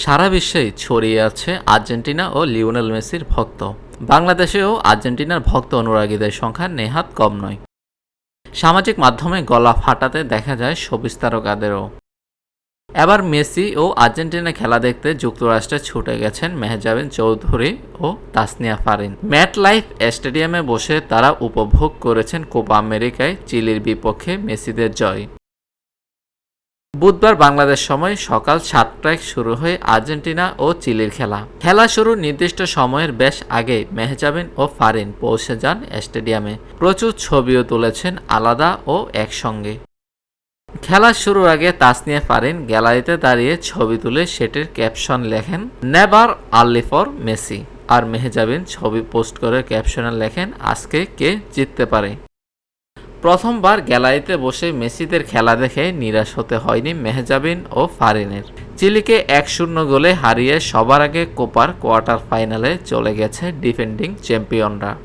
সারা বিশ্বেই ছড়িয়ে আছে আর্জেন্টিনা ও লিওনেল মেসির ভক্ত। বাংলাদেশেও আর্জেন্টিনার ভক্ত অনুরাগীদের সংখ্যা নেহাত কম নয়। সামাজিক মাধ্যমে গলা ফাটাতে দেখা যায় শোবিজ তারকাদেরও। এবার মেসি ও আর্জেন্টিনা খেলা দেখতে যুক্তরাষ্ট্রে ছুটে গেছেন মেহজাবিন চৌধুরী ও তাসনিয়া ফারিন। ম্যাটলাইফ স্টেডিয়ামে বসে তারা উপভোগ করেছেন কোপা আমেরিকায় চিলির বিপক্ষে মেসিদের জয়। বুধবার বাংলাদেশ সময় সকাল 7টায় শুরু হয় আর্জেন্টিনা ও চিলির খেলা। খেলা শুরুর নির্দিষ্ট সময়ের বেশ আগে মেহজাবিন ও ফারিন পৌঁছে যান স্টেডিয়ামে। প্রচুর ছবিও তুলেছেন আলাদা ও একসঙ্গে। খেলা শুরুর আগে তাসনিয়া ফারিন গ্যালারিতে দাঁড়িয়ে ছবি তুলে সেটির ক্যাপশন লেখেন নেভার আর্লি ফর মেসি, আর মেহজাবিন ছবি পোস্ট করে ক্যাপশনে লেখেন আজকে কে জিততে পারে। প্রথমবার গ্যালারিতে বসে মেসিদের খেলা দেখে নিরাশ হতে হয়নি মেহজাবিন ও ফারিনের। চিলিকে 1-0 গোলে হারিয়ে সবার আগে কোপার কোয়ার্টার ফাইনালে চলে গেছে ডিফেন্ডিং চ্যাম্পিয়নরা।